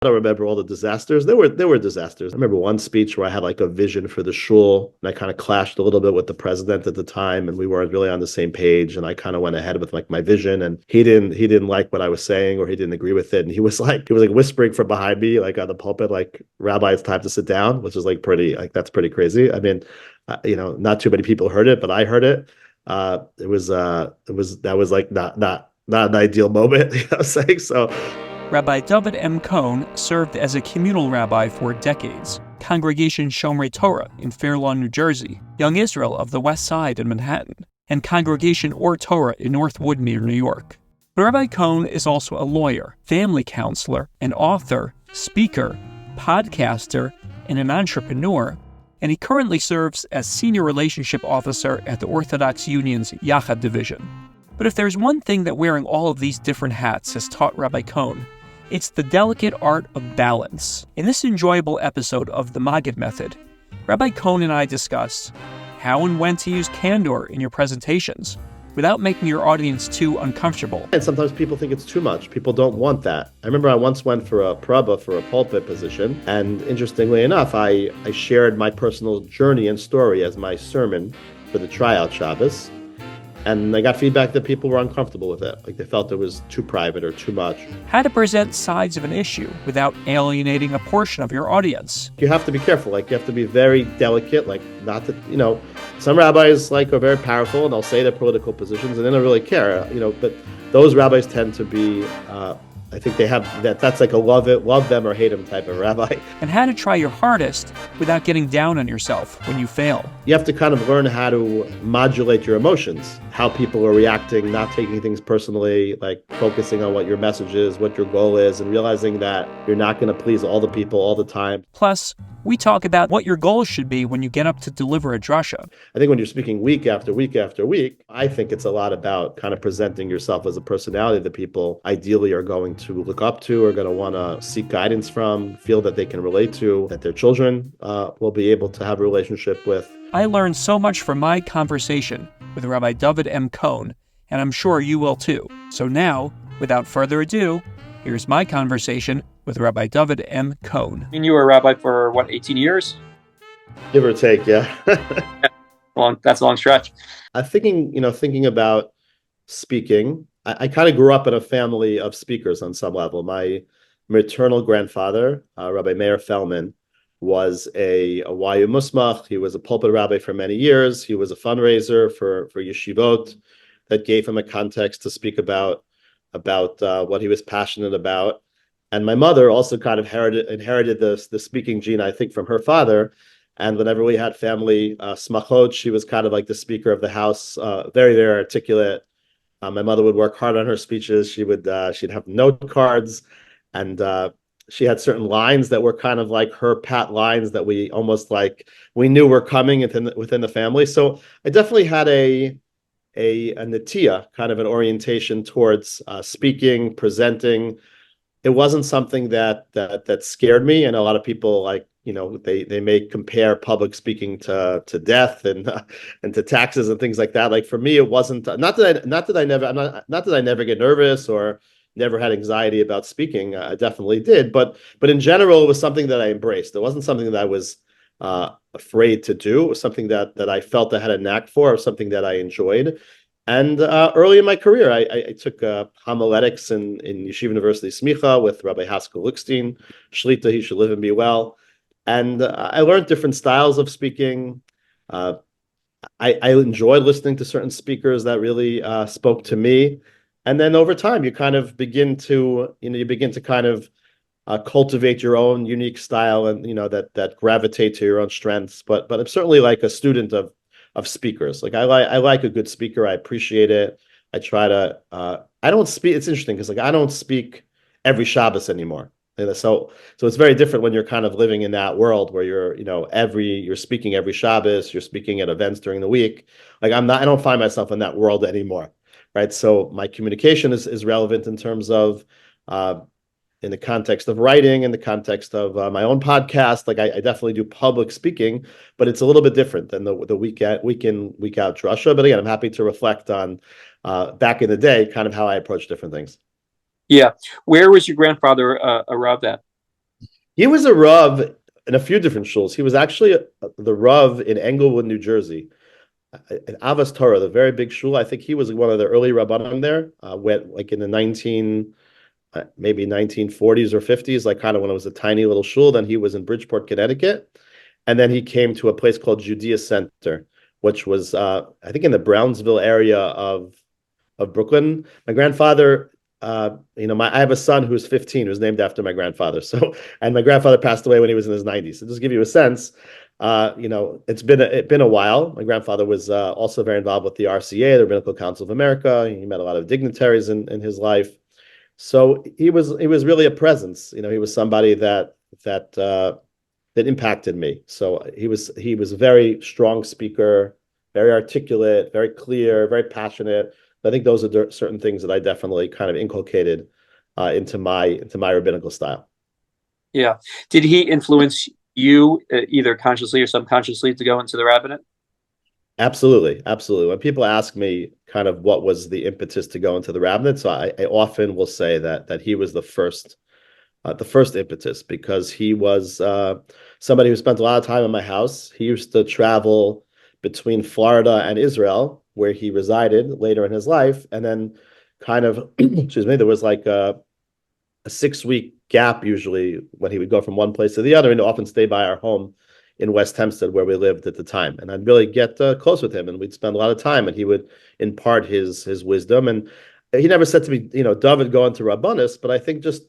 I don't remember all the disasters. There were disasters. I remember one speech where I had like a vision for the shul, and I kind of clashed a little bit with the president at the time, and we weren't really on the same page. And I kind of went ahead with like my vision, and he didn't like what I was saying, or he didn't agree with it. And he was like whispering from behind me, like on the pulpit, like, "Rabbi, it's time to sit down," which is like pretty, like, that's pretty crazy. I mean, not too many people heard it, but I heard it. That was like not an ideal moment. You know what I'm saying? So Rabbi Dovid M. Cohen served as a communal rabbi for decades. Congregation Shomrei Torah in Fair Lawn, New Jersey, Young Israel of the West Side in Manhattan, and Congregation Or Torah in North Woodmere, New York. But Rabbi Cohen is also a lawyer, family counselor, an author, speaker, podcaster, and an entrepreneur, and he currently serves as Senior Relationship Officer at the Orthodox Union's Yachad division. But if there's one thing that wearing all of these different hats has taught Rabbi Cohen, it's the delicate art of balance. In this enjoyable episode of the Maggid Method, Rabbi Cohen and I discuss how and when to use candor in your presentations without making your audience too uncomfortable. And sometimes people think it's too much. People don't want that. I remember I once went for a praba for a pulpit position, and interestingly enough, I shared my personal journey and story as my sermon for the tryout Shabbos. And I got feedback that people were uncomfortable with it. Like they felt it was too private or too much. How to present sides of an issue without alienating a portion of your audience. You have to be careful. Like you have to be very delicate. Like not that, some rabbis like are very powerful and they'll say their political positions and they don't really care, but those rabbis tend to be, I think they have that's like a love them or hate them type of rabbi. And how to try your hardest without getting down on yourself when you fail. You have to kind of learn how to modulate your emotions, how people are reacting, not taking things personally, like focusing on what your message is, what your goal is, and realizing that you're not going to please all the people all the time. Plus, we talk about what your goals should be when you get up to deliver a drasha. I think when you're speaking week after week after week, I think it's a lot about kind of presenting yourself as a personality that people ideally are going to look up to, are going to want to seek guidance from, feel that they can relate to, that their children will be able to have a relationship with. I learned so much from my conversation with Rabbi Dovid M. Cohen, and I'm sure you will too. So now, without further ado, here's my conversation with Rabbi Dovid M. Cohen. And you were a rabbi for, 18 years? Give or take, yeah. That's a long stretch. I'm thinking about speaking. I kind of grew up in a family of speakers on some level. My maternal grandfather, Rabbi Meir Feldman, was a YU Musmach. He was a pulpit rabbi for many years. He was a fundraiser for yeshivot that gave him a context to speak about what he was passionate about. And my mother also kind of inherited the speaking gene, I think, from her father. And whenever we had family smachot, she was kind of like the speaker of the house, very, very articulate. My mother would work hard on her speeches. She'd have note cards, and she had certain lines that were kind of like her pat lines that we almost like we knew were coming within the family. So I definitely had a natiya, kind of an orientation towards speaking, presenting. It wasn't something that scared me, and a lot of people they may compare public speaking to death and to taxes and things like that. Like for me, it wasn't. Not that I never get nervous or never had anxiety about speaking. I definitely did, but in general, it was something that I embraced. It wasn't something that I was afraid to do. It was something that I felt I had a knack for, or something that I enjoyed. And early in my career, I took homiletics in Yeshiva University Smicha with Rabbi Haskell Lickstein, Shlita, he should live and be well. And I learned different styles of speaking. I enjoyed listening to certain speakers that really spoke to me. And then over time, you kind of begin to kind of cultivate your own unique style and, that gravitate to your own strengths. But I'm certainly like a student of speakers. Like I like a good speaker. I appreciate it. I try to, I don't speak. It's interesting because I don't speak every Shabbos anymore. And so it's very different when you're kind of living in that world where you're speaking every Shabbos, you're speaking at events during the week. Like I don't find myself in that world anymore. Right. So my communication is relevant in terms of, in the context of writing, in the context of my own podcast. Like I definitely do public speaking, but it's a little bit different than the week in, week out drasha. But again, I'm happy to reflect on back in the day, kind of how I approach different things. Yeah. Where was your grandfather arrived at? He was a Rav in a few different shuls. He was actually the Rav in Englewood, New Jersey, at Avas Torah, the very big shul. I think he was one of the early rabbanim there. Went like in the maybe 1940s or 50s, like kind of when it was a tiny little shul. Then he was in Bridgeport, Connecticut, and then he came to a place called Judea Center, which was I think in the Brownsville area of Brooklyn. My grandfather, I have a son who's 15 who's named after my grandfather. So, and my grandfather passed away when he was in his 90s. So just to give you a sense, it's been a while. My grandfather was also very involved with the RCA, the Rabbinical Council of America. He met a lot of dignitaries in his life. So he was really a presence. He was somebody that impacted me. So he was a very strong speaker, very articulate, very clear, very passionate. I think those are certain things that I definitely kind of inculcated into my rabbinical style. Yeah. Did he influence you either consciously or subconsciously to go into the rabbinate? Absolutely, absolutely. When people ask me kind of what was the impetus to go into the rabbinate, so I often will say that he was the first impetus, because he was somebody who spent a lot of time in my house. He used to travel between Florida and Israel, where he resided later in his life, and then kind of, excuse me, there was like a 6-week gap usually when he would go from one place to the other, and often stay by our home in West Hempstead where we lived at the time. And I'd really get close with him, and we'd spend a lot of time, and he would impart his wisdom. And he never said to me, Dovid, go into Rabbanis, but I think just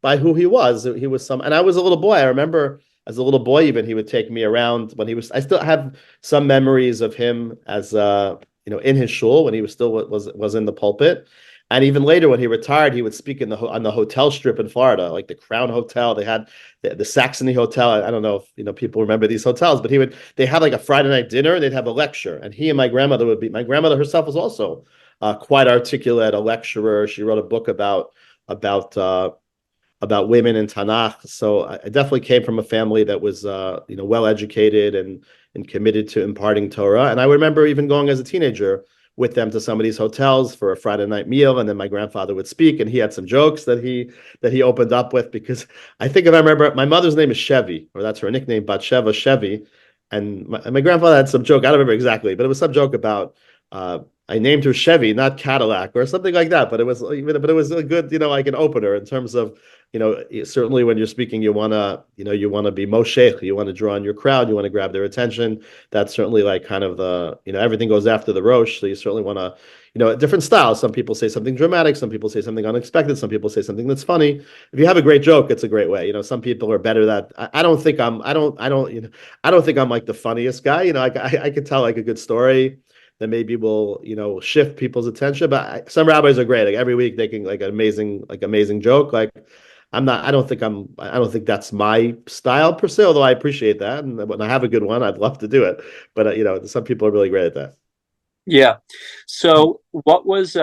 by who he was and I was a little boy. I remember as a little boy, even, he would take me around when I still have some memories of him as, in his shul when he was still was in the pulpit. And even later, when he retired, he would speak on the hotel strip in Florida, like the Crown Hotel. They had the Saxony Hotel. I don't know if people remember these hotels, but they had like a Friday night dinner, and they'd have a lecture. And he and my grandmother my grandmother herself was also quite articulate, a lecturer. She wrote a book about women in Tanakh. So I definitely came from a family that was well educated and committed to imparting Torah. And I remember even going as a teenager with them to some of these hotels for a Friday night meal, and then my grandfather would speak, and he had some jokes that he opened up with, because I think, if I remember, my mother's name is Chevy, or that's her nickname, Batsheva Chevy, and my grandfather had some joke. I don't remember exactly, but it was some joke about I named her Chevy, not Cadillac, or something like that. But it was a good, like an opener in terms of, certainly when you're speaking, you want to be Moshe, you want to draw on your crowd, you want to grab their attention. That's certainly like kind of the, everything goes after the Rosh. So you certainly want to, different styles. Some people say something dramatic, some people say something unexpected, some people say something that's funny. If you have a great joke, it's a great way. Some people are better at that. I don't think I'm like the funniest guy. I could tell like a good story that maybe will, shift people's attention. But some rabbis are great. Like every week they can like an amazing joke. Like I don't think that's my style per se, although I appreciate that. And when I have a good one, I'd love to do it. But some people are really great at that. Yeah. So what was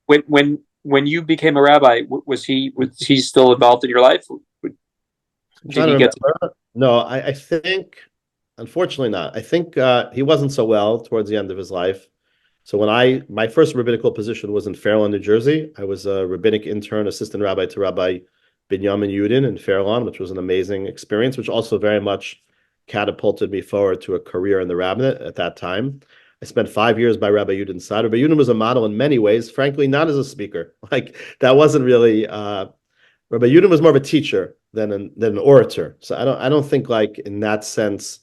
when you became a rabbi, was he still involved in your life? Did he get to... No, I think, unfortunately not. I think he wasn't so well towards the end of his life. So when my first rabbinical position was in Fairlawn, New Jersey. I was a rabbinic intern, assistant rabbi to Rabbi Binyamin Yudin in Fairlawn, which was an amazing experience, which also very much catapulted me forward to a career in the rabbinate at that time. I spent 5 years by Rabbi Yudin's side. Rabbi Yudin was a model in many ways, frankly, not as a speaker. Like that wasn't really Rabbi Yudin was more of a teacher than an orator. So I don't think like in that sense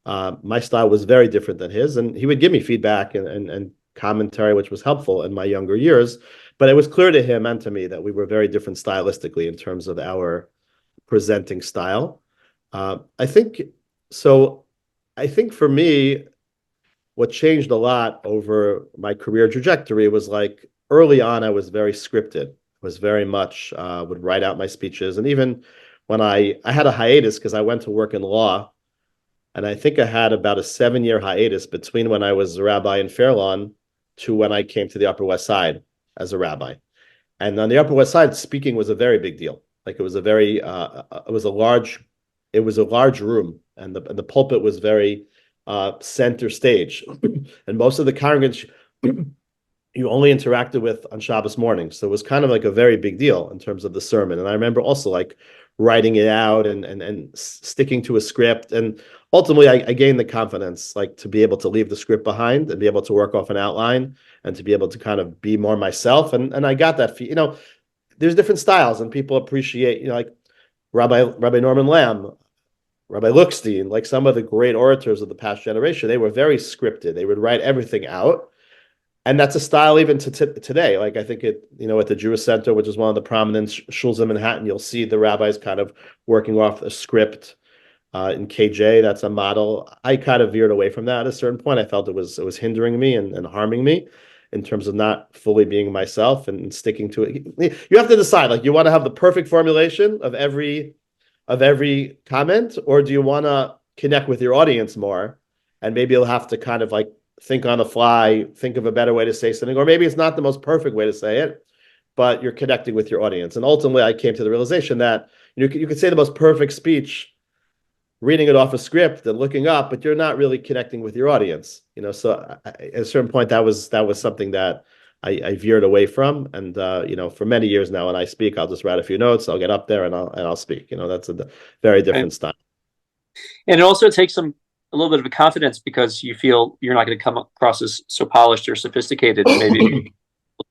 my style was very different than his, and he would give me feedback and commentary, which was helpful in my younger years. But it was clear to him and to me that we were very different stylistically in terms of our presenting style. I think for me, what changed a lot over my career trajectory was like early on, I was very scripted. Was very much would write out my speeches, and even when I had a hiatus because I went to work in law. And I think I had about a 7-year hiatus between when I was a rabbi in Fairlawn to when I came to the Upper West Side as a rabbi. And on the Upper West Side, speaking was a very big deal. Like it was a large room, and the pulpit was very center stage, and most of the congregants you only interacted with on Shabbos morning. So it was kind of like a very big deal in terms of the sermon. And I remember also like writing it out and sticking to a script. And ultimately I gained the confidence like to be able to leave the script behind and be able to work off an outline and to be able to kind of be more myself. And I got that, there's different styles and people appreciate, like Rabbi Norman Lamb, Rabbi Lookstein, like some of the great orators of the past generation, they were very scripted. They would write everything out. And that's a style even to today. Like I think at the Jewish Center, which is one of the prominent shuls in Manhattan, you'll see the rabbis kind of working off a script. In KJ, that's a model. I kind of veered away from that at a certain point. I felt it was hindering me and harming me in terms of not fully being myself and sticking to it. You have to decide, like you want to have the perfect formulation of every comment, or do you want to connect with your audience more? And maybe you'll have to kind of like think on the fly, think of a better way to say something, or maybe it's not the most perfect way to say it, but you're connecting with your audience. And ultimately, I came to the realization that you could say the most perfect speech, reading it off a script and looking up, but you're not really connecting with your audience. So at a certain point, that was something that I veered away from. And for many years now, when I speak, I'll just write a few notes, I'll get up there and I'll speak. That's a very different style. And it also takes a little bit of a confidence because you feel you're not going to come across as so polished or sophisticated. Maybe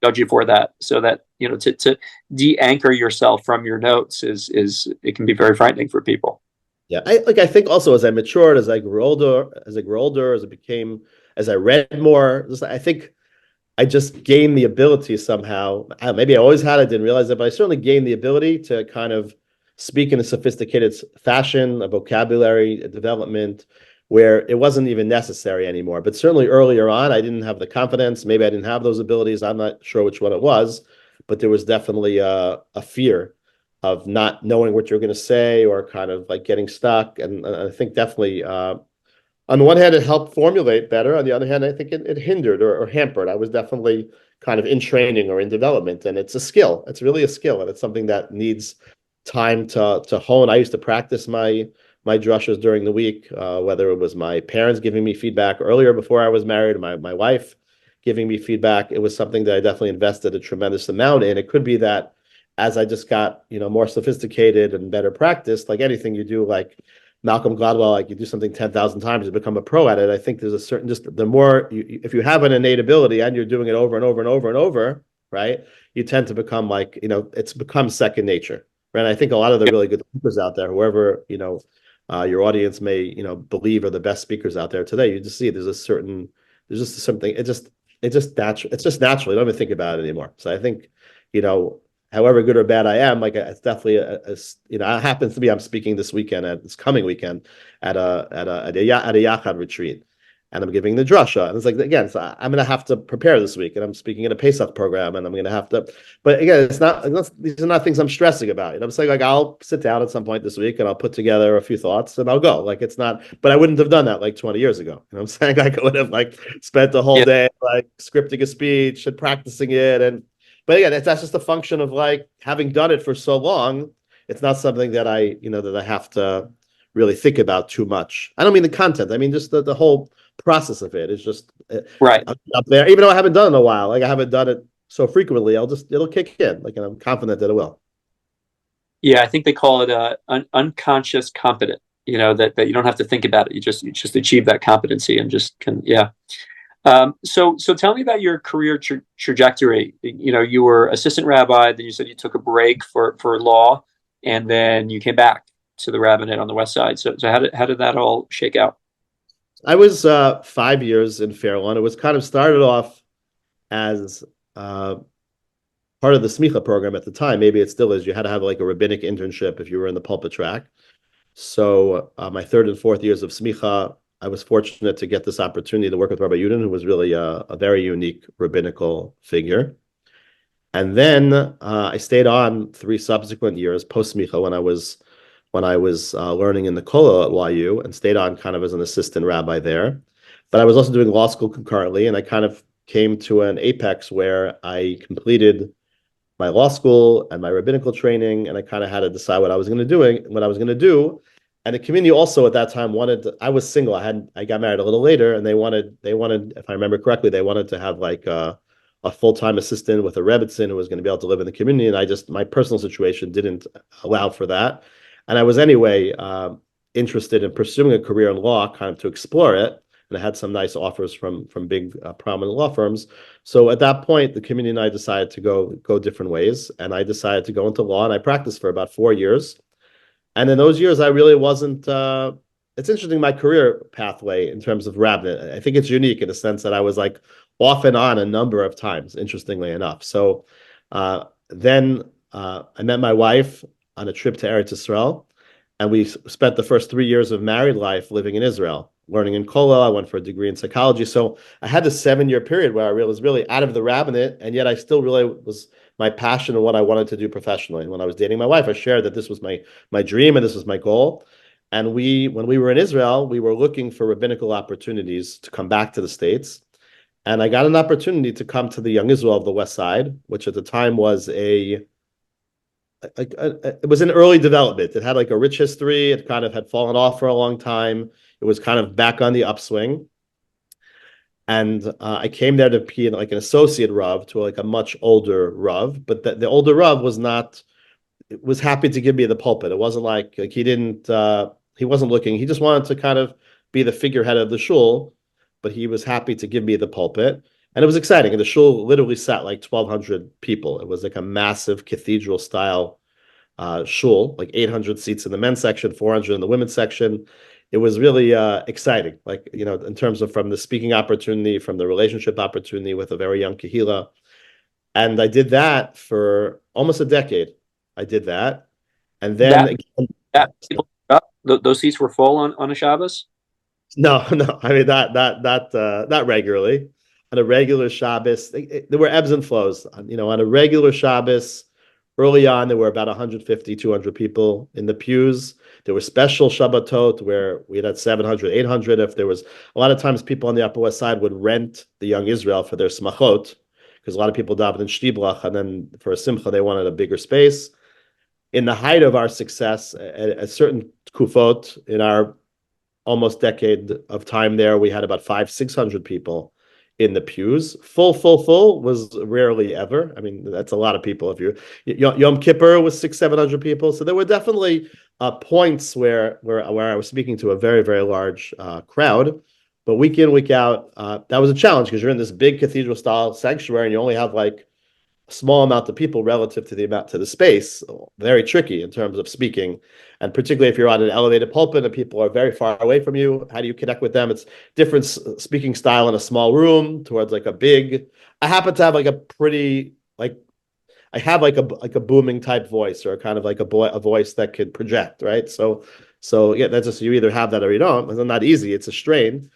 judge you for that. So that to de-anchor yourself from your notes is it can be very frightening for people. Yeah, I think also as I matured, as I grew older, as I read more, I think I just gained the ability somehow. Maybe I always had, I didn't realize it, but I certainly gained the ability to kind of speak in a sophisticated fashion, a vocabulary, a development, where it wasn't even necessary anymore. But certainly earlier on, I didn't have the confidence. Maybe I didn't have those abilities. I'm not sure which one it was, but there was definitely a fear of not knowing what you're going to say or kind of like getting stuck. And I think definitely, on the one hand, it helped formulate better. On the other hand, I think it hindered or hampered. I was definitely kind of in training or in development, and it's a skill. It's really a skill, and it's something that needs time to hone. I used to practice my drushes during the week, whether it was my parents giving me feedback earlier before I was married, my wife giving me feedback. It was something that I definitely invested a tremendous amount in. It could be that as I just got, more sophisticated and better practiced, like anything you do, like Malcolm Gladwell, like you do something 10,000 times, you become a pro at it. I think there's a certain, just the more, if you have an innate ability and you're doing it over and over and over and over, right, you tend to become like, it's become second nature, right? And I think a lot of the really good speakers out there, whoever, your audience may, believe are the best speakers out there today, you just see there's just something, it's just natural. You don't even think about it anymore. So I think, however good or bad I am, like it's definitely it happens to be I'm speaking this coming weekend at a Yachad retreat, and I'm giving the drasha, and it's like again, so I'm gonna have to prepare this week, and I'm speaking at a Pesach program, and I'm gonna have to. But again, these are not things I'm stressing about. I'm saying like I'll sit down at some point this week and I'll put together a few thoughts and I'll go. Like it's not, but I wouldn't have done that like 20 years ago. I'm saying like I would have like spent the whole day like scripting a speech and practicing it. But again, that's just a function of like having done it for so long. It's not something that I have to really think about too much. I don't mean the content. I mean just the whole process of it is just right up there. Even though I haven't done it in a while, like I haven't done it so frequently, it'll kick in. Like, and I'm confident that it will. Yeah, I think they call it an unconscious competent. That you don't have to think about it. You just achieve that competency and just can. Yeah. So tell me about your career trajectory. You were assistant rabbi, then you said you took a break for law, and then you came back to the rabbinate on the West Side. So how did that all shake out? I was 5 years in Fairlawn. It was kind of started off as part of the smicha program at the time. Maybe it still is. You had to have like a rabbinic internship if you were in the pulpit track. So my third and fourth years of smicha, I was fortunate to get this opportunity to work with Rabbi Yudin, who was really a very unique rabbinical figure. And then I stayed on 3 subsequent years post smicha when I was learning in the kollel at YU, and stayed on kind of as an assistant rabbi there. But I was also doing law school concurrently, and I kind of came to an apex where I completed my law school and my rabbinical training, and I kind of had to decide what I was going to do. And the community also at that time I was single. I got married a little later, and they wanted, if I remember correctly, they wanted to have like a a full-time assistant with a rebbitzin who was going to be able to live in the community, and my personal situation didn't allow for that. And I was anyway interested in pursuing a career in law, kind of to explore it. And I had some nice offers from big prominent law firms. So at that point, the community and I decided to go different ways, and I decided to go into law, and I practiced for about 4 years. And in those years, I really wasn't. It's interesting, my career pathway in terms of rabbinate. I think it's unique in the sense that I was like off and on a number of times, interestingly enough. So then I met my wife on a trip to Eretz Yisrael, and we spent the first 3 years of married life living in Israel, learning in Kollel. I went for a degree in psychology. So I had this 7-year period where I was really out of the rabbinate, and yet I still really was my passion and what I wanted to do professionally. And when I was dating my wife, I shared that this was my dream and this was my goal. And when we were in Israel, we were looking for rabbinical opportunities to come back to the States. And I got an opportunity to come to the Young Israel of the West Side, which at the time was it was in early development. It had like a rich history. It kind of had fallen off for a long time. It was kind of back on the upswing. And I came there to be like an associate Rav to like a much older Rav, but the older Rav was happy to give me the pulpit. It wasn't like he wasn't looking. He just wanted to kind of be the figurehead of the shul, but he was happy to give me the pulpit. And it was exciting. And the shul literally sat like 1,200 people. It was like a massive cathedral style shul, like 800 seats in the men's section, 400 in the women's section. It was really exciting, like, in terms of from the speaking opportunity, from the relationship opportunity with a very young kahila. And I did that for almost a decade. I did that. And then those seats were full on a Shabbos? No. I mean, not regularly. On a regular Shabbos, there were ebbs and flows. On a regular Shabbos, early on, there were about 150, 200 people in the pews. There were special Shabbatot where we had 700, 800. If there was a lot of times people on the Upper West Side would rent the Young Israel for their smachot, because a lot of people davened in Shtiblach, and then for a simcha, they wanted a bigger space. In the height of our success, at certain kufot, in our almost decade of time there, we had about 500-600 people in the pews. Full was rarely ever. I mean, that's a lot of people. Yom Kippur was 600-700 people. So there were definitely points where I was speaking to a very, very large crowd. But week in, week out, that was a challenge because you're in this big cathedral style sanctuary and you only have like a small amount of people relative to the space. Very tricky in terms of speaking. And particularly if you're on an elevated pulpit and people are very far away from you, how do you connect with them? It's different speaking style in a small room towards like a big. I happen to have like a pretty I have like a booming type voice, or kind of like a voice that could project, right? So yeah, that's just, you either have that or you don't. It's not easy. It's a strain.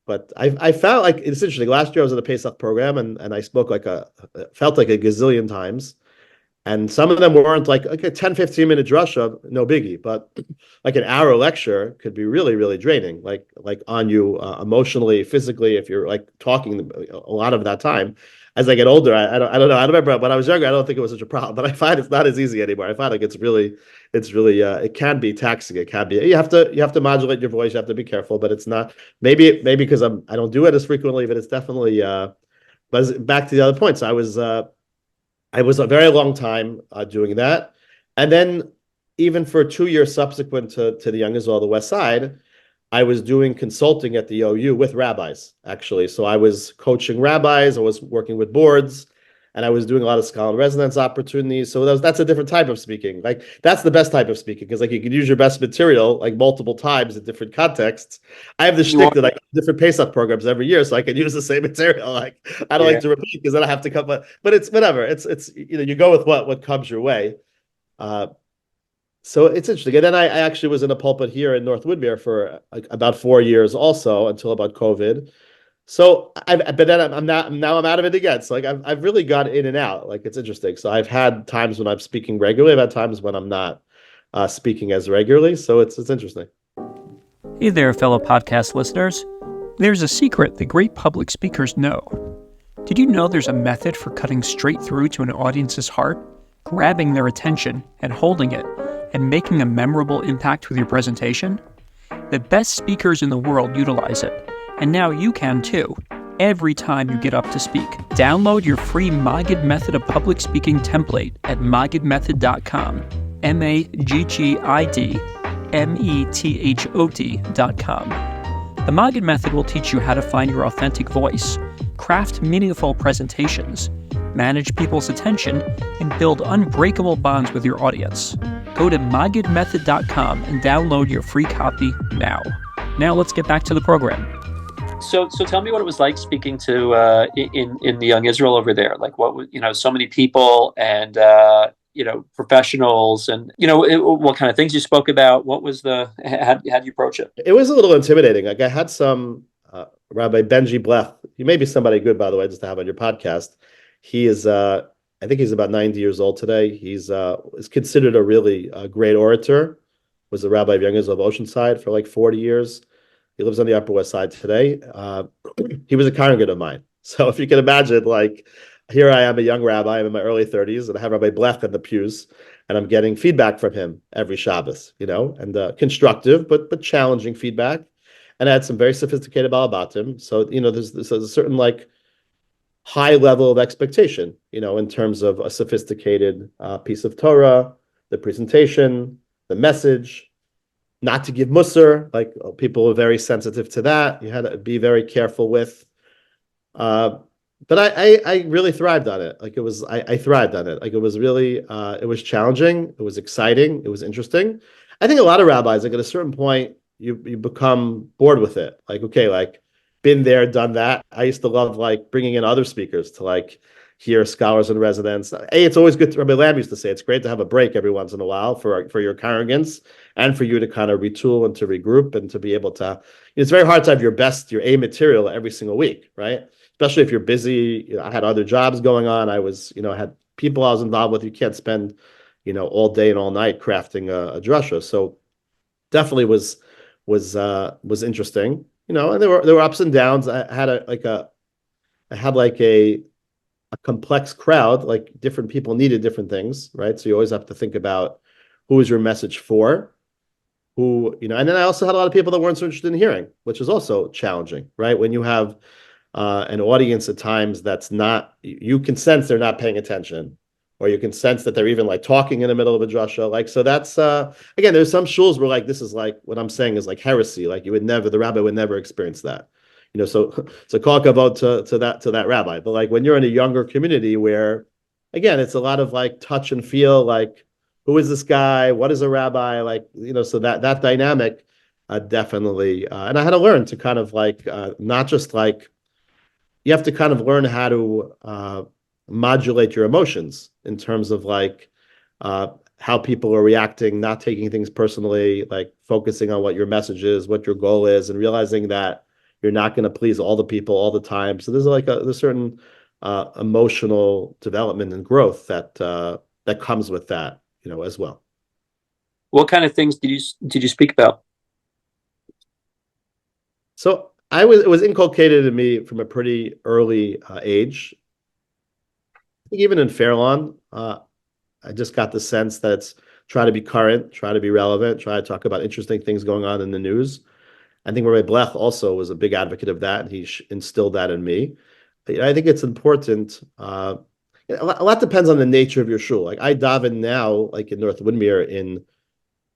But I felt like it's interesting. Last year I was in the Pesach program and I spoke felt like a gazillion times. And some of them weren't like a 10-15 minute drasha, no biggie, but like an hour lecture could be really, really draining, like on you emotionally, physically, if you're like talking a lot of that time. As I get older, I don't know. I remember when I was younger, I don't think it was such a problem, but I find it's not as easy anymore. I find like it's really it can be taxing. It can be, you have to modulate your voice, you have to be careful, but it's not, maybe because I don't do it as frequently, but it's definitely but back to the other points. I was a very long time doing that. And then even for 2 years subsequent to the Young Israel, the West Side, I was doing consulting at the OU with rabbis, actually. So I was coaching rabbis, I was working with boards, and I was doing a lot of scholar in residence opportunities. So that's a different type of speaking. Like that's the best type of speaking, because like you can use your best material like multiple times in different contexts. I have the shtick that I do different Pesach programs every year, so I can use the same material. Like I don't like to repeat because then I have to come up. But it's whatever. It's you go with what comes your way. So it's interesting. And then I actually was in a pulpit here in North Woodmere for about 4 years also, until about COVID. So but then I'm out of it again. So like I've really got in and out. Like it's interesting. So I've had times when I'm speaking regularly. I've had times when I'm not speaking as regularly. So it's interesting. Hey there, fellow podcast listeners. There's a secret that great public speakers know. Did you know there's a method for cutting straight through to an audience's heart, grabbing their attention and holding it, and making a memorable impact with your presentation? The best speakers in the world utilize it, and now you can too. every time you get up to speak. Download your free Maggid Method of Public Speaking template at maggidmethod.com. maggidmethod.com. The Maggid Method will teach you how to find your authentic voice, craft meaningful presentations, manage people's attention, and build unbreakable bonds with your audience. Go to maggidmethod.com and download your free copy now. Now let's get back to the program. So tell me what it was like speaking to in the Young Israel over there. Like, what was, so many people and professionals, and what kind of things you spoke about. What was how do you approach it? It was a little intimidating. Like I had some Rabbi Benji Blech. He may be somebody good, by the way, just to have on your podcast. He is, I think he's about 90 years old today. He's is considered a really great orator. Was the rabbi of Young Israel of Oceanside for like 40 years. He lives on the Upper West Side today. He was a congregant of mine. So if you can imagine, like, here I am, a young rabbi. I'm in my early 30s, and I have Rabbi Blech in the pews, and I'm getting feedback from him every Shabbos, and constructive but challenging feedback. And I had some very sophisticated balabatim. So, there's a certain like high level of expectation, in terms of a sophisticated piece of Torah, the presentation, the message, not to give musar. Like people are very sensitive to that. You had to be very careful with. But I really thrived on it. Like I thrived on it. Like it was really, it was challenging. It was exciting. It was interesting. I think a lot of rabbis, like at a certain point, you become bored with it. Like, okay, like been there, done that. I used to love like bringing in other speakers to like hear scholars in residence. It's always good. Rabbi Lamb used to say, it's great to have a break every once in a while for your congregants and for you to kind of retool and to regroup and to be able to, it's very hard to have your A material every single week, right? Especially if you're busy. I had other jobs going on. I was, I had people I was involved with. You can't spend, all day and all night crafting a drasha. So definitely was interesting, and there were ups and downs. I had a complex crowd, like different people needed different things, right? So you always have to think about who is your message for, and then I also had a lot of people that weren't so interested in hearing, which is also challenging, right? When you have an audience at times that's not, you can sense they're not paying attention, or you can sense that they're even like talking in the middle of a drasha. Like, so that's, again, there's some shuls where like, this is like, what I'm saying is like heresy. Like the rabbi would never experience that. So call kavod to that rabbi. But like when you're in a younger community where, again, it's a lot of like touch and feel, like, who is this guy? What is a rabbi? Like, so that dynamic definitely, and I had to learn to kind of like, not just like, you have to kind of learn how to modulate your emotions in terms of like how people are reacting, not taking things personally, like focusing on what your message is, what your goal is, and realizing that you're not going to please all the people all the time. So there's like there's certain emotional development and growth that comes with that, as well. What kind of things did you speak about? So it was inculcated in me from a pretty early age. I think even in Fairlawn, I just got the sense that it's try to be current, try to be relevant, try to talk about interesting things going on in the news. I think Rabbi Blech also was a big advocate of that, and he instilled that in me. I think it's important. A lot depends on the nature of your shul. Like I daven now, like in North Woodmere, in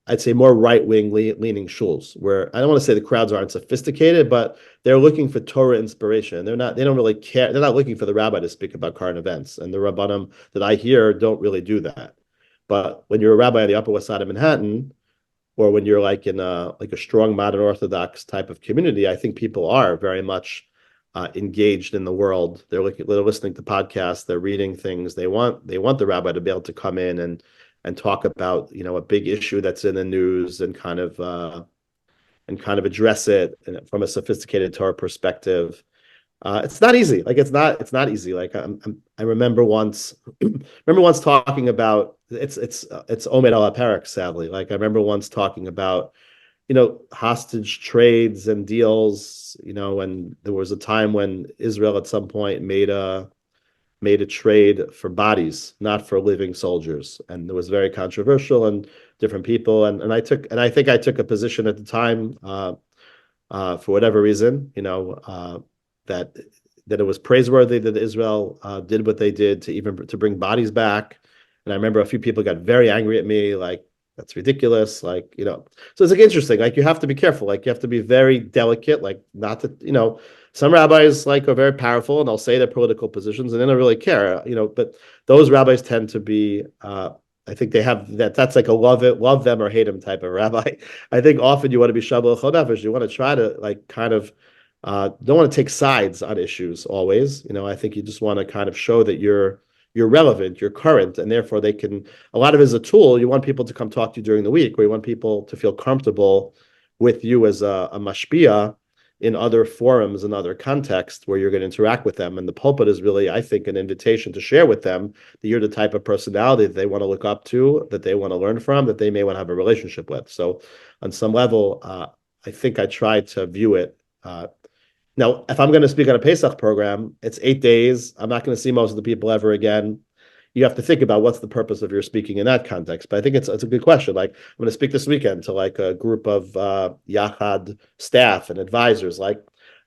I'd say more right-wing leaning shuls, where I don't want to say the crowds aren't sophisticated, but they're looking for Torah inspiration. They don't really care. They're not looking for the rabbi to speak about current events, and the rabbanim that I hear don't really do that. But when you're a rabbi on the Upper West Side of Manhattan, or when you're like in a strong modern Orthodox type of community, I think people are very much engaged in the world. They're listening to podcasts, they're reading things. They want the rabbi to be able to come in and talk about a big issue that's in the news and kind of address it from a sophisticated Torah perspective. It's not easy. Like it's not easy. Like I remember once talking about it's Omed al Parak, sadly. Like I remember once talking about hostage trades and deals. And there was a time when Israel at some point made a trade for bodies, not for living soldiers, and it was very controversial and different people. And I think I took a position at the time for whatever reason, that that it was praiseworthy that Israel did what they did to bring bodies back. And I remember a few people got very angry at me, like, that's ridiculous. Like, so it's like interesting. Like, you have to be careful. Like, you have to be very delicate, like, not to, some rabbis like are very powerful and they'll say their political positions and they don't really care, but those rabbis tend to be, I think they have that's like a love them or hate them type of rabbi. I think often you want to be shabbat chodafesh. You want to try to like kind of don't want to take sides on issues always. I think you just want to kind of show that you're relevant, you're current, and therefore they can. A lot of it is a tool. You want people to come talk to you during the week, or you want people to feel comfortable with you as a mashpia in other forums and other contexts where you're going to interact with them. And the pulpit is really, I think, an invitation to share with them that you're the type of personality that they want to look up to, that they want to learn from, that they may want to have a relationship with. So on some level, I think I try to view it. Now, if I'm going to speak on a Pesach program, it's 8 days. I'm not going to see most of the people ever again. You have to think about what's the purpose of your speaking in that context. But I think it's a good question. Like, I'm going to speak this weekend to like a group of Yachad staff and advisors. Like,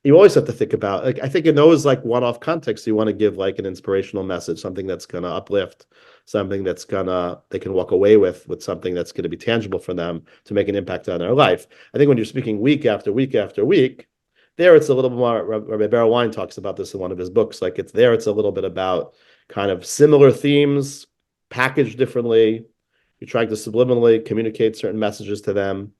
you always have to think about, like, I think in those like one-off contexts, you want to give like an inspirational message, something that's going to uplift, something that's they can walk away with something that's going to be tangible for them to make an impact on their life. I think when you're speaking week after week after week, there it's a little more, Rabbi Beryl Wine talks about this in one of his books, like it's a little bit about kind of similar themes, packaged differently. You're trying to subliminally communicate certain messages to them.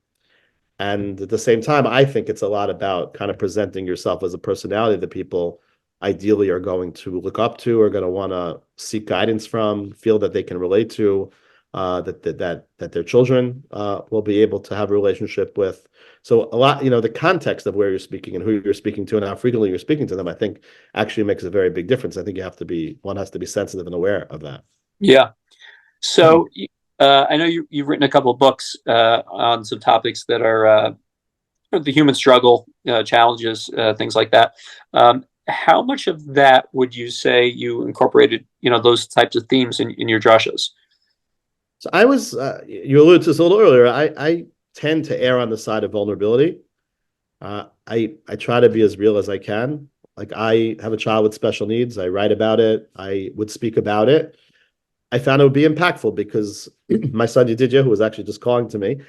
And at the same time, I think it's a lot about kind of presenting yourself as a personality that people ideally are going to look up to, or going to want to seek guidance from, feel that they can relate to, that their children will be able to have a relationship with. So a lot, the context of where you're speaking and who you're speaking to and how frequently you're speaking to them, I think actually makes a very big difference. I think one has to be sensitive and aware of that. Yeah. So I know you've written a couple of books on some topics that are the human struggle, challenges, things like that. How much of that would you say you incorporated, those types of themes in your drashas? So I was, you alluded to this a little earlier. I tend to err on the side of vulnerability. I try to be as real as I can. Like, I have a child with special needs. I write about it. I would speak about it. I found it would be impactful because my son Yedidya, who was actually just calling to me,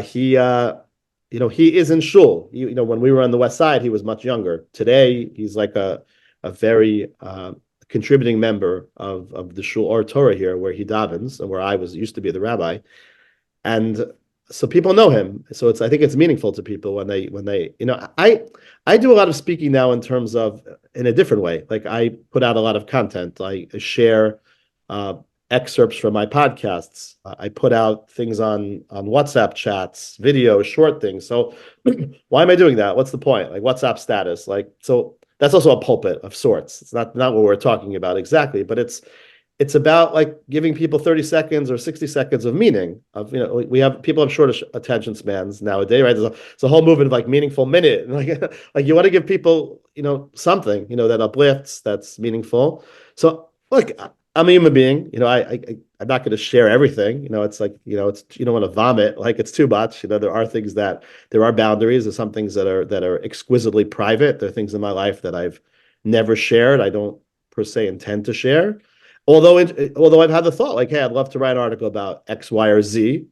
he is in shul. When we were on the West Side, he was much younger. Today, he's like a very contributing member of the shul or Torah here, where he davens and where I used to be the rabbi, and so people know him. So I think it's meaningful to people when they I do a lot of speaking now in terms of in a different way. Like, I put out a lot of content. I share excerpts from my podcasts. I put out things on WhatsApp chats, videos, short things. So why am I doing that? What's the point? Like, WhatsApp status. Like, so that's also a pulpit of sorts. It's not what we're talking about exactly, but it's about like giving people 30 seconds or 60 seconds of meaning of, people have short attention spans nowadays, right? There's a whole movement of like meaningful minute. Like you want to give people, something, that uplifts, that's meaningful. So look, I'm a human being, I'm not going to share everything. It's like, it's, you don't want to vomit, like it's too much. There are things there are boundaries. There's some things that are exquisitely private. There are things in my life that I've never shared. I don't per se intend to share. Although I've had the thought, like, hey, I'd love to write an article about X, Y, or Z,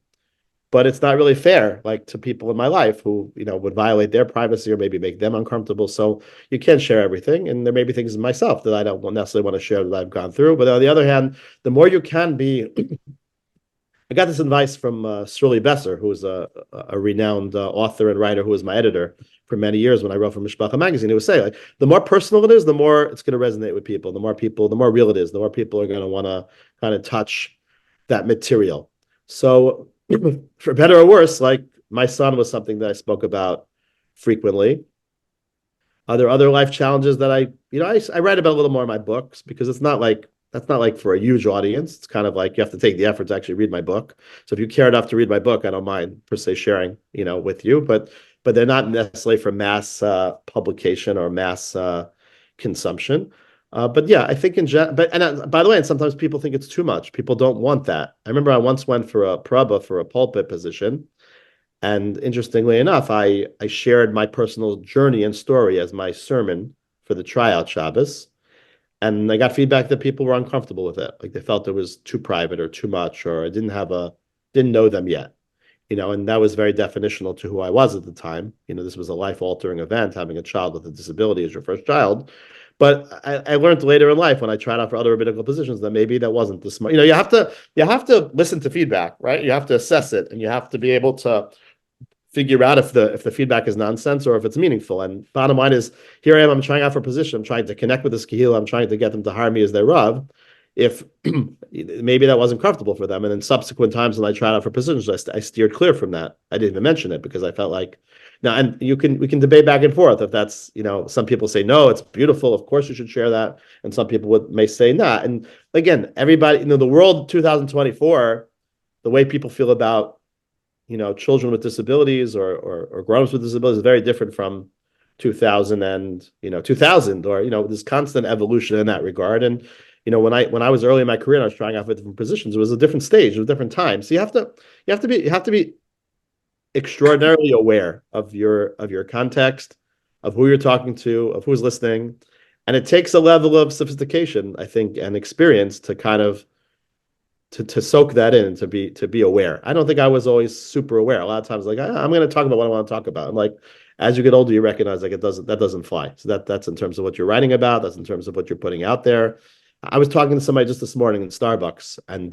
but it's not really fair, like, to people in my life who, would violate their privacy or maybe make them uncomfortable. So you can't share everything, and there may be things in myself that I don't necessarily want to share that I've gone through. But on the other hand, the more you can be, I got this advice from Shirley Besser, who is a renowned author and writer who was my editor for many years when I wrote for Mishpacha magazine. He would say, like, the more personal it is, the more it's going to resonate with people. The more real it is, the more people are going to want to kind of touch that material. So for better or worse, like, my son was something that I spoke about frequently. Are there other life challenges that I write about a little more in my books, because that's not like for a huge audience. It's kind of like you have to take the effort to actually read my book. So if you care enough to read my book, I don't mind per se sharing, with you, but they're not necessarily for mass publication or mass consumption. But yeah, I think by the way, and sometimes people think it's too much. People don't want that. I remember I once went for a praba for a pulpit position. And interestingly enough, I shared my personal journey and story as my sermon for the tryout Shabbos, and I got feedback that people were uncomfortable with it. Like they felt it was too private or too much, or I didn't know them yet. And that was very definitional to who I was at the time. This was a life-altering event, having a child with a disability as your first child. But I learned later in life when I tried out for other rabbinical positions that maybe that wasn't the smart. You have to listen to feedback, right? You have to assess it, and you have to be able to figure out if the feedback is nonsense or if it's meaningful. And bottom line is, here I am, I'm trying out for a position, I'm trying to connect with this kahila, I'm trying to get them to hire me as their Rav. If maybe that wasn't comfortable for them. And then subsequent times when I tried out for positions, I steered clear from that. I didn't even mention it because I felt like now, and we can debate back and forth if that's, some people say, no, it's beautiful. Of course you should share that. And some people may say not. And again, everybody, the world 2024, the way people feel about, children with disabilities or grown-ups with disabilities is very different from 2000 and, 2000 or, there's constant evolution in that regard. And, when I was early in my career and I was trying out for different positions, it was a different stage, it was a different time. So you have to be extraordinarily aware of your context, of who you're talking to, of who's listening. And it takes a level of sophistication, I think, and experience to kind of to soak that in and to be aware. I don't think I was always super aware. A lot of times, like I'm going to talk about what I want to talk about. And like as you get older, you recognize like that doesn't fly. So that's in terms of what you're writing about. That's in terms of what you're putting out there. I was talking to somebody just this morning in Starbucks and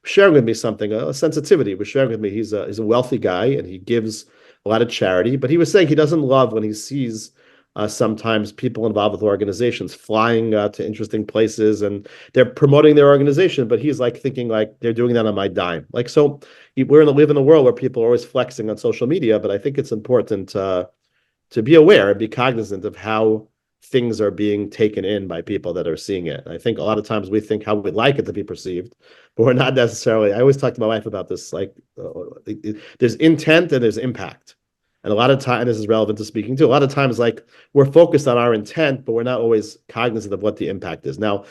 sharing with me something, a sensitivity. He was sharing with me he's a wealthy guy and he gives a lot of charity, but he was saying he doesn't love when he sees sometimes people involved with organizations flying to interesting places and they're promoting their organization, but he's like thinking like they're doing that on my dime. Like, so live in a world where people are always flexing on social media, but I think it's important to be aware and be cognizant of how things are being taken in by people that are seeing it. And I think a lot of times we think how we'd like it to be perceived, but we're not necessarily. I always talk to my wife about this, like there's intent and there's impact. And a lot of time, this is relevant to speaking too, a lot of times like we're focused on our intent, but we're not always cognizant of what the impact is. Now,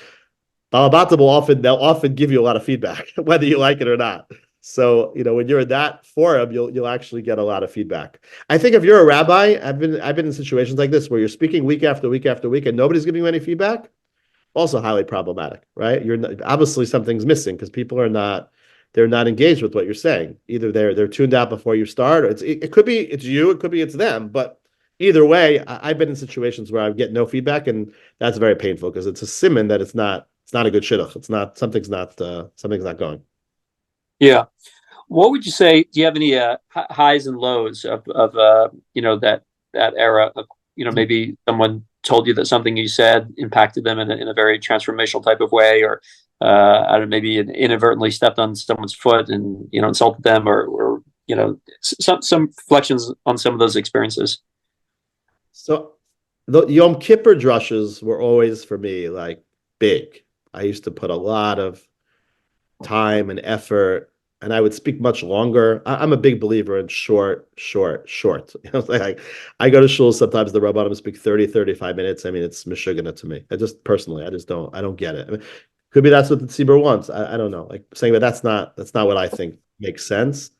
Balabata they'll often give you a lot of feedback, whether you like it or not. So, when you're in that forum, you'll actually get a lot of feedback. I think if you're a rabbi, I've been in situations like this where you're speaking week after week after week and nobody's giving you any feedback. Also highly problematic, right? Obviously something's missing because people they're not engaged with what you're saying. Either they're tuned out before you start, or it could be it's you, it could be it's them. But either way, I've been in situations where I get no feedback, and that's very painful because it's a siman that it's not a good shidduch. It's not something's not going. Yeah. What would you say? Do you have any highs and lows of that era? Of, maybe someone told you that something you said impacted them in a very transformational type of way, or I don't know, maybe inadvertently stepped on someone's foot and insulted them, or some reflections on some of those experiences. So the Yom Kippur drushes were always for me like big. I used to put a lot of time and effort, and I would speak much longer. I'm a big believer in short. Like I go to shul sometimes the rabbanim speak 30, 35 minutes. I mean, it's mishugana to me. I don't get it. I mean, could be that's what the tzibur wants. I don't know. Like saying that that's not what I think makes sense.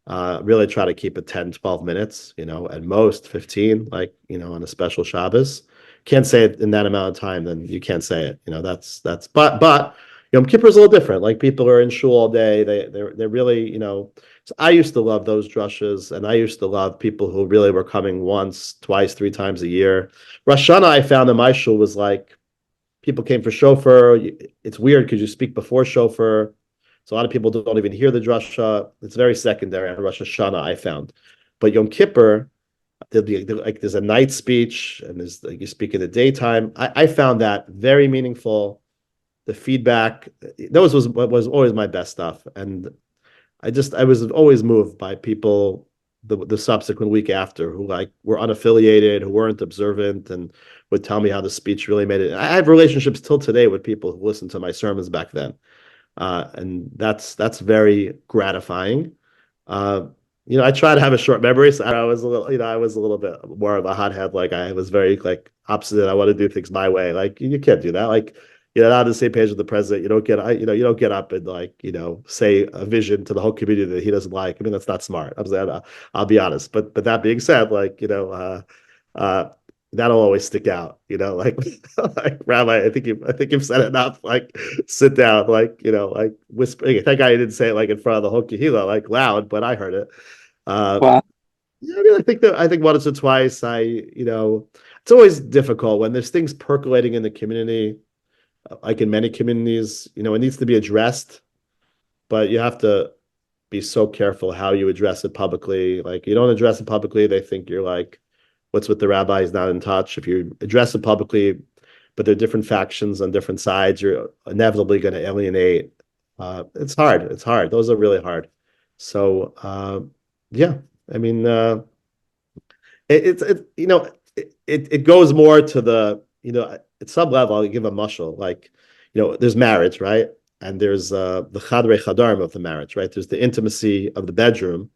Really try to keep it 10, 12 minutes, at most 15, like, on a special Shabbos. Can't say it in that amount of time, then you can't say it. But Yom Kippur is a little different. Like people are in shul all day. They're really, so I used to love those drushes, and I used to love people who really were coming once, twice, three times a year. Rosh Hashanah, I found in my shul was like people came for shofar. It's weird because you speak before shofar. So a lot of people don't even hear the drasha. It's very secondary on Rosh Hashanah, I found. But Yom Kippur, there's a night speech and there's like you speak in the daytime. I found that very meaningful. The feedback, those was always my best stuff. And I was always moved by people the subsequent week after who like were unaffiliated, who weren't observant, and would tell me how the speech really made it. I have relationships till today with people who listened to my sermons back then. And that's very gratifying. I try to have a short memory, so I was a little bit more of a hothead. Like I was very like opposite. I want to do things my way. Like you can't do that. Like you're not on the same page with the president. You don't get up and like say a vision to the whole community that he doesn't like. That's not smart. I'll be honest. But that being said, like that'll always stick out, like, like Rabbi, I think you've said enough. Like, sit down, like, like whisper. That guy didn't say it like in front of the whole kahila, like loud, but I heard it. Uh, Wow. yeah, I mean, I think once or twice, it's always difficult when there's things percolating in the community, like in many communities, it needs to be addressed, but you have to be so careful how you address it publicly. Like, you don't address it publicly, they think you're like, what's with the rabbi? He's not in touch. If you address it publicly, but there are different factions on different sides, you're inevitably going to alienate. It's hard. It's hard. Those are really hard. So, yeah, I mean, it goes more to the, at some level. I'll give a mushal, like, there's marriage, right? And there's the chadrei chadarm of the marriage, right? There's the intimacy of the bedroom,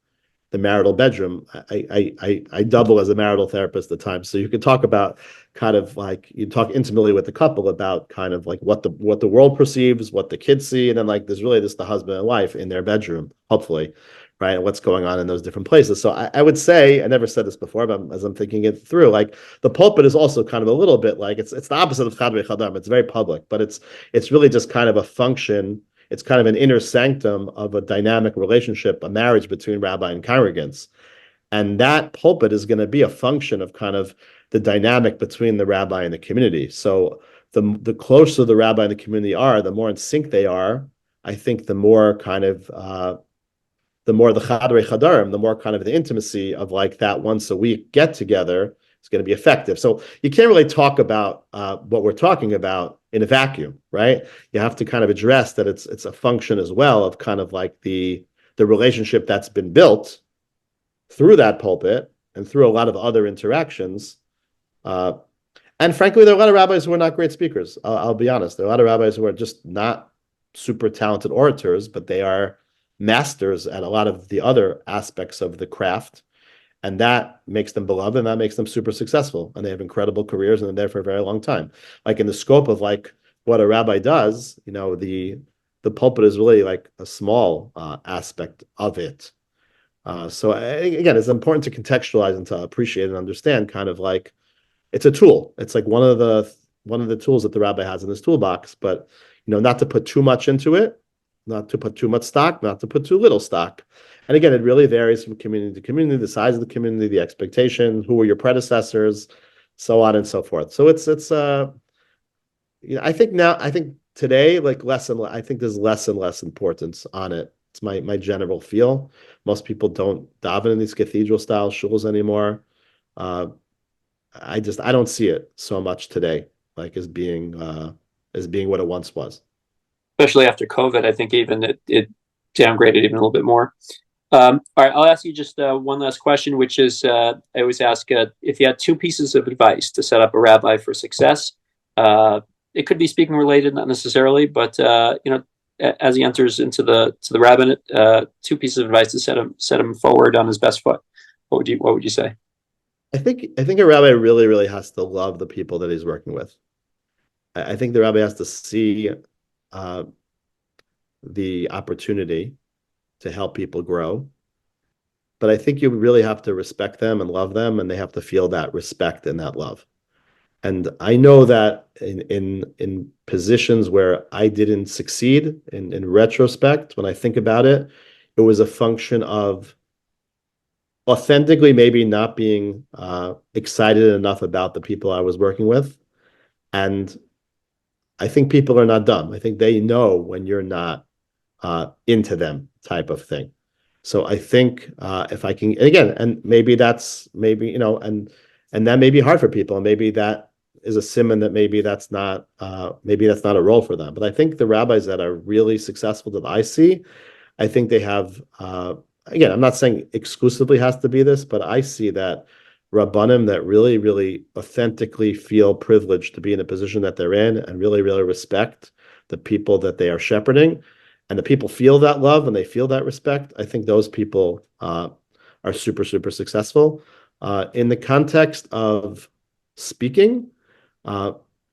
the marital bedroom. I double as a marital therapist at times, so you can talk about kind of like, you talk intimately with the couple about kind of like what the world perceives, what the kids see, and then like there's really just the husband and wife in their bedroom, hopefully, right? And what's going on in those different places. So I would say, I never said this before, but as I'm thinking it through, like the pulpit is also kind of a little bit like, it's the opposite of chadrei chadam. It's very public, but it's really just kind of a function. It's kind of an inner sanctum of a dynamic relationship, a marriage between rabbi and congregants. And that pulpit is going to be a function of kind of the dynamic between the rabbi and the community. So the closer the rabbi and the community are, the more in sync they are. I think the more kind of the more the chadrei chadarim, the more kind of the intimacy of like that once a week get together is going to be effective. So you can't really talk about what we're talking about in a vacuum, right? You have to kind of address that it's a function as well of kind of like the relationship that's been built through that pulpit and through a lot of other interactions. And frankly, there are a lot of rabbis who are not great speakers. I'll be honest. There are a lot of rabbis who are just not super talented orators, but they are masters at a lot of the other aspects of the craft. And that makes them beloved, and that makes them super successful. And they have incredible careers, and they're there for a very long time. Like in the scope of like what a rabbi does, the pulpit is really like a small aspect of it. So again, it's important to contextualize and to appreciate and understand kind of like it's a tool. It's like one of the tools that the rabbi has in his toolbox, but not to put too much into it, not to put too much stock, not to put too little stock. And again, it really varies from community to community, the size of the community, the expectation, who were your predecessors, so on and so forth. So it's I think today, like I think there's less and less importance on it. It's my general feel. Most people don't daven in these cathedral style shuls anymore. I don't see it so much today, like as being what it once was. Especially after COVID, I think even it downgraded even a little bit more. All right, I'll ask you just one last question, which is I always ask if you had two pieces of advice to set up a rabbi for success. It could be speaking related, not necessarily, but as he enters into the rabbinate, two pieces of advice to set him forward on his best foot. What would you say? I think a rabbi really, really has to love the people that he's working with. I think the rabbi has to see the opportunity to help people grow. But I think you really have to respect them and love them, and they have to feel that respect and that love. And I know that in positions where I didn't succeed, in retrospect, when I think about it, it was a function of authentically maybe not being excited enough about the people I was working with. And I think people are not dumb. I think they know when you're not into them, type of thing. So I think if I can, and again, and maybe and that may be hard for people, and maybe that is a simon that maybe that's not a role for them. But I think the rabbis that are really successful that I see, I think they have. Again, I'm not saying exclusively has to be this, but I see that rabbanim that really, really authentically feel privileged to be in a position that they're in, and really, really respect the people that they are shepherding, and the people feel that love and they feel that respect. I think those people are super, super successful. In the context of speaking,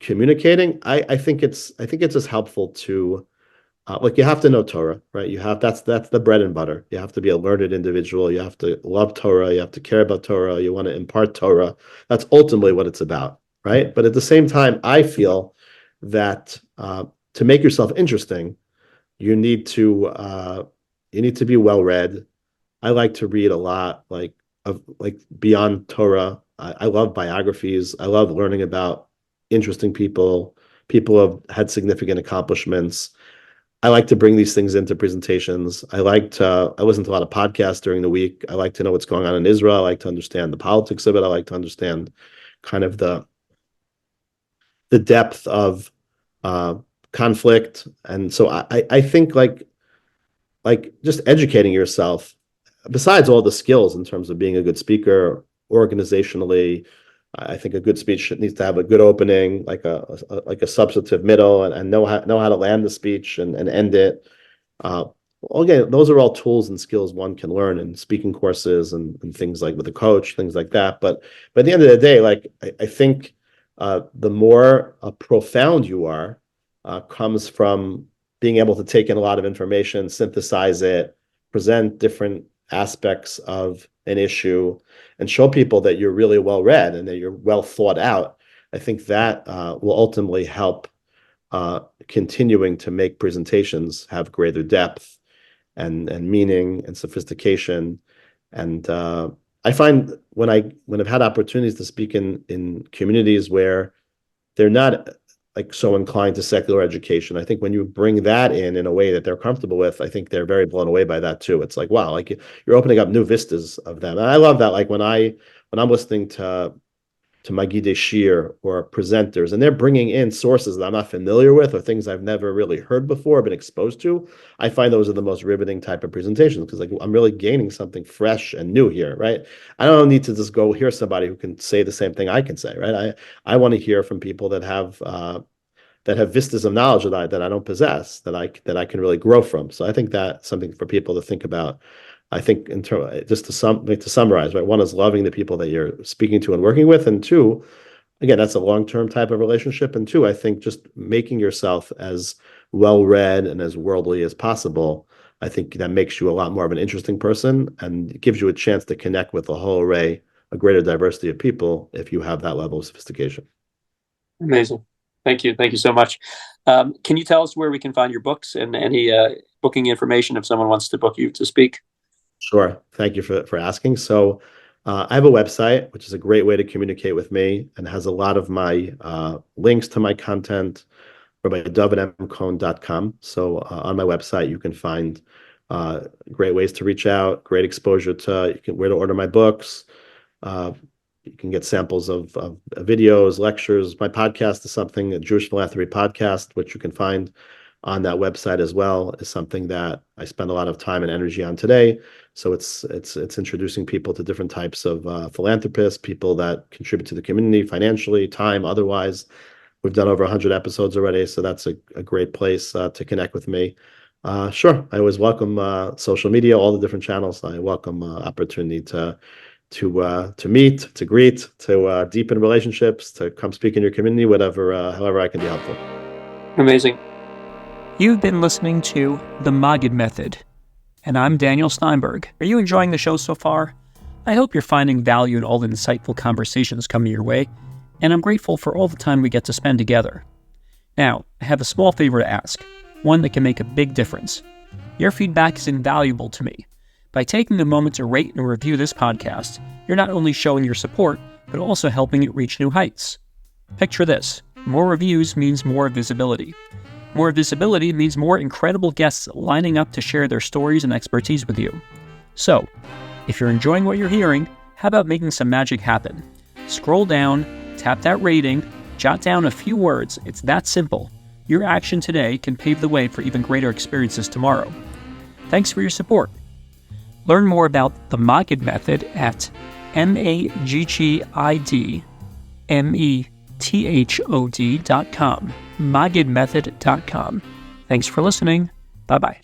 communicating, I think it's just helpful to Like you have to know Torah, right? That's the bread and butter. You have to be a learned individual. You have to love Torah. You have to care about Torah. You want to impart Torah. That's ultimately what it's about, right? But at the same time, I feel that to make yourself interesting, you need to be well read. I like to read a lot, like beyond Torah. I love biographies. I love learning about interesting people. People have had significant accomplishments. I like to bring these things into presentations. I listen to a lot of podcasts during the week. I like to know what's going on in Israel. I like to understand the politics of it. I like to understand kind of the depth of conflict. And so I think like just educating yourself, besides all the skills in terms of being a good speaker, organizationally, I think a good speech needs to have a good opening, like a substantive middle, and know how to land the speech and end it. Well, again, those are all tools and skills one can learn in speaking courses and things like with a coach, things like that. But at the end of the day, like I think the more profound you are comes from being able to take in a lot of information, synthesize it, present different aspects of an issue, and show people that you're really well read and that you're well thought out. I think that will ultimately help continuing to make presentations have greater depth and meaning and sophistication. And I find when I've had opportunities to speak in communities where they're not like so inclined to secular education, I think when you bring that in a way that they're comfortable with, I think they're very blown away by that too. It's like, wow, like you're opening up new vistas of them. And I love that. Like when I'm listening to Maggid or presenters, and they're bringing in sources that I'm not familiar with or things I've never really heard before, been exposed to, I find those are the most riveting type of presentations because like I'm really gaining something fresh and new here, right? I don't need to just go hear somebody who can say the same thing I can say, right? I want to hear from people that have vistas of knowledge that I don't possess, that I can really grow from. So I think that's something for people to think about. I think just to summarize, right? One is loving the people that you're speaking to and working with, and two, again, that's a long-term type of relationship. And two, I think just making yourself as well-read and as worldly as possible. I think that makes you a lot more of an interesting person and gives you a chance to connect with a whole array, a greater diversity of people if you have that level of sophistication. Amazing. Thank you. Thank you so much. Can you tell us where we can find your books and any booking information if someone wants to book you to speak? Sure. Thank you for asking. So I have a website, which is a great way to communicate with me and has a lot of my links to my content, RabbiDovidMCohen.com. So on my website, you can find great ways to reach out, great exposure to where to order my books. You can get samples of videos, lectures. My podcast is something, a Jewish Philanthropy podcast, which you can find on that website as well, is something that I spend a lot of time and energy on today. So it's introducing people to different types of philanthropists, people that contribute to the community financially, time, otherwise. We've done over 100 episodes already, so that's a great place to connect with me. Sure, I always welcome social media, all the different channels. I welcome opportunity to meet, to greet, to deepen relationships, to come speak in your community, however I can be helpful. Amazing. You've been listening to The Maggid Method, and I'm Daniel Steinberg. Are you enjoying the show so far? I hope you're finding value in all the insightful conversations coming your way, and I'm grateful for all the time we get to spend together. Now, I have a small favor to ask, one that can make a big difference. Your feedback is invaluable to me. By taking a moment to rate and review this podcast, you're not only showing your support, but also helping it reach new heights. Picture this: more reviews means more visibility. More visibility means more incredible guests lining up to share their stories and expertise with you. So, if you're enjoying what you're hearing, how about making some magic happen? Scroll down, tap that rating, jot down a few words. It's that simple. Your action today can pave the way for even greater experiences tomorrow. Thanks for your support. Learn more about the Maggid Method at maggidmethod.com, maggidmethod.com. Thanks for listening. Bye-bye.